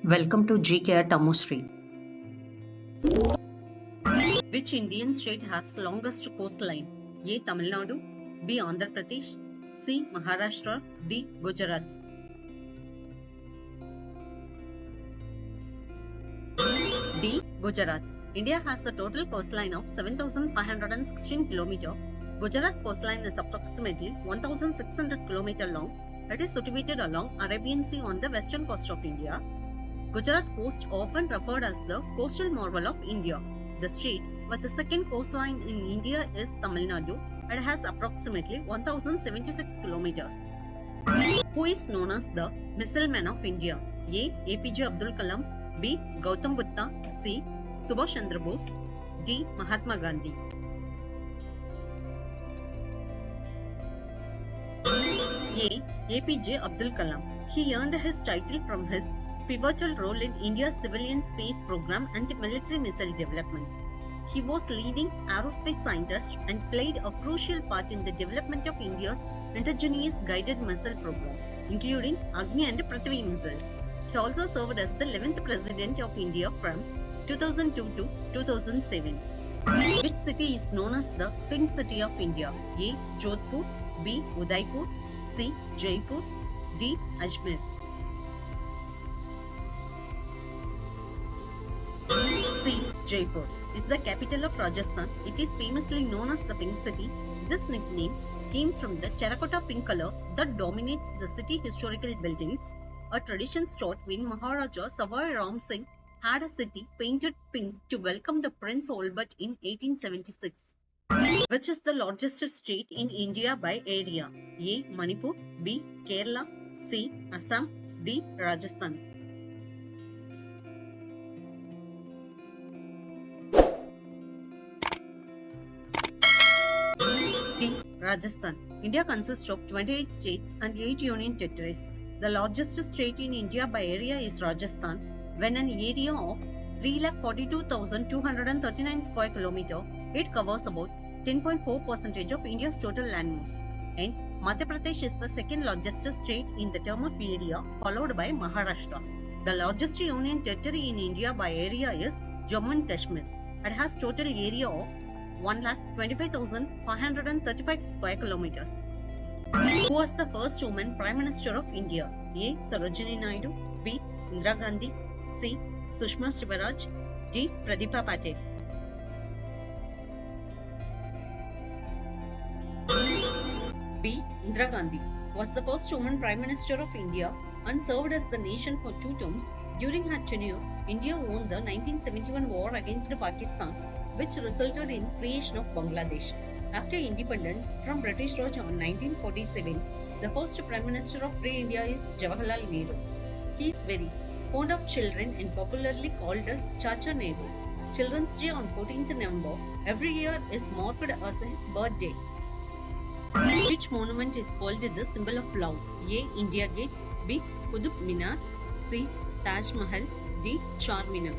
Welcome to GK Tamosri. Which Indian state has longest coastline? A. Tamil Nadu, B. Andhra Pradesh, C. Maharashtra, D. Gujarat. D. Gujarat. India has a total coastline of 7,516 km. Gujarat coastline is approximately 1,600 km long. It is situated along Arabian Sea on the western coast of India. Gujarat coast often referred as the coastal marvel of India. The state with the second coastline in India is Tamil Nadu. It has approximately 1076 kilometers. Who is known as the Missile Man of India? A. APJ Abdul Kalam, B. Gautam Buddha, C. Subhash Chandra Bose, D. Mahatma Gandhi. A. APJ Abdul Kalam. He earned his title from his pivotal role in India's civilian space program and military missile development. He was leading aerospace scientist and played a crucial part in the development of India's indigenous guided missile program, including Agni and Prithvi missiles. He also served as the 11th President of India from 2002 to 2007. Which city is known as the Pink City of India? A. Jodhpur, B. Udaipur, C. Jaipur, D. Ajmer. C. Jaipur is the capital of Rajasthan. It is famously known as the Pink City. This nickname came from the terracotta pink color that dominates the city historical buildings, a tradition started when Maharaja Sawai Ram Singh had a city painted pink to welcome the Prince Albert in 1876. Which is the largest state in India by area? A. Manipur, B. Kerala, C. Assam, D. Rajasthan. D. Rajasthan. India consists of 28 states and 8 union territories. The largest state in India by area is Rajasthan, when an area of 3,42,239 square kilometer, it covers about 10.4% of India's total landmass. And Madhya Pradesh is the second largest state in the term of area, followed by Maharashtra. The largest union territory in India by area is Jammu and Kashmir. It has total area of 1,25,535 square kilometers. Who was the first woman Prime Minister of India? A. Sarojini Naidu, B. Indira Gandhi, C. Sushma Swaraj, D. Pradipha Patel. B. Indira Gandhi was the first woman Prime Minister of India and served as the nation for 2 terms. During her tenure, India won the 1971 war against Pakistan, which resulted in creation of Bangladesh. After independence from British Raj in 1947, the first Prime Minister of Free India is Jawaharlal Nehru. He is very fond of children and popularly called as Chacha Nehru. Children's Day on 14th November every year is marked as his birthday. Which monument is called the symbol of love? A. India Gate, B. Qutub Minar, C. Taj Mahal, D. Charminar.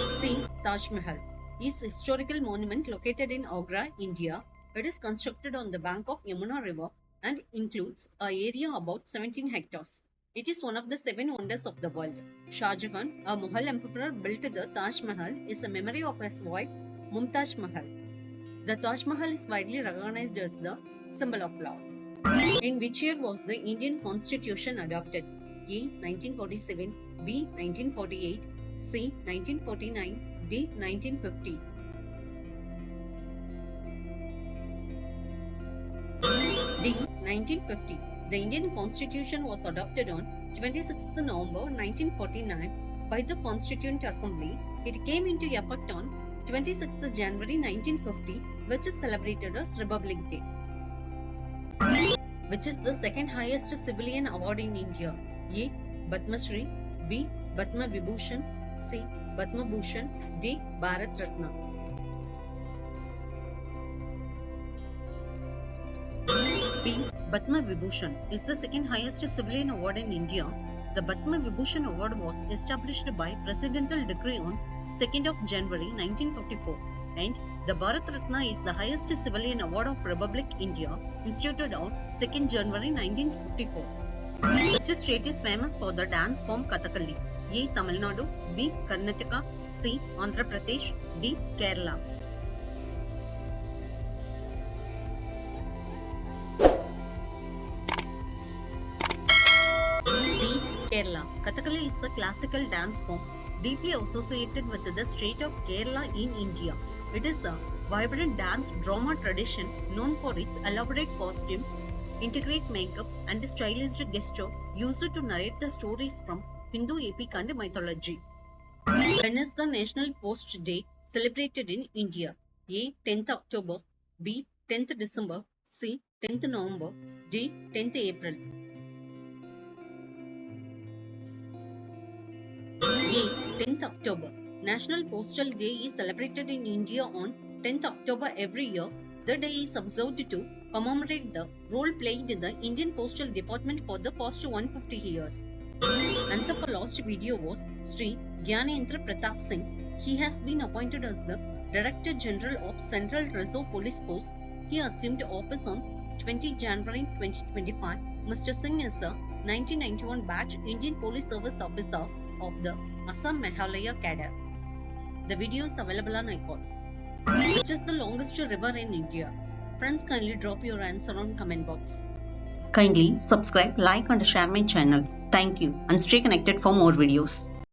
C. Taj Mahal is a historical monument located in Agra, India. It is constructed on the bank of Yamuna River and includes an area about 17 hectares. It is one of the 7 wonders of the world. Shah Jahan, a Mughal emperor, built the Taj Mahal is a memory of his wife Mumtaz Mahal. The Taj Mahal is widely recognized as the symbol of love. In which year was the Indian Constitution adopted? A. 1947, B. 1948, C. 1949, D. 1950. D. 1950. The Indian Constitution was adopted on 26th November 1949 by the Constituent Assembly. It came into effect on 26th January 1950, which is celebrated as Republic Day. Which is the second highest civilian award in India? A. Padma Shri, B. Padma Vibhushan, C. Padma Bhushan, D. Bharat Ratna. B. Padma Vibhushan is the second highest civilian award in India. The Padma Vibhushan award was established by presidential decree on 2nd of January 1954 and The Bharat Ratna is the highest civilian award of Republic India, instituted on 2nd January 1954. Which state is famous for the dance form Kathakali? A. Tamil Nadu, B. Karnataka, C. Andhra Pradesh, D. Kerala. D. Kerala. Kathakali is the classical dance form deeply associated with the state of Kerala in India. It is a vibrant dance drama tradition known for its elaborate costume, intricate makeup, and stylized gesture used to narrate the stories from Hindu epic and mythology. When is the National Post Day celebrated in India? A. 10th October, B. 10th December, C. 10th November, D. 10th April. A. 10th October. National Postal Day is celebrated in India on 10th October every year. The day is observed to commemorate the role played in the Indian Postal Department for the past 150 years. Answer for last video was Sri Gyanendra Pratap Singh. He has been appointed as the Director General of Central Reserve Police Force. He assumed office on 20 January 2025. Mr. Singh is a 1991 batch Indian Police Service Officer of the Assam Meghalaya cadre. The video is available on icon. Which is the longest river in India? Friends, kindly drop your answer on comment box. Kindly subscribe, like and share my channel. Thank you and stay connected for more videos.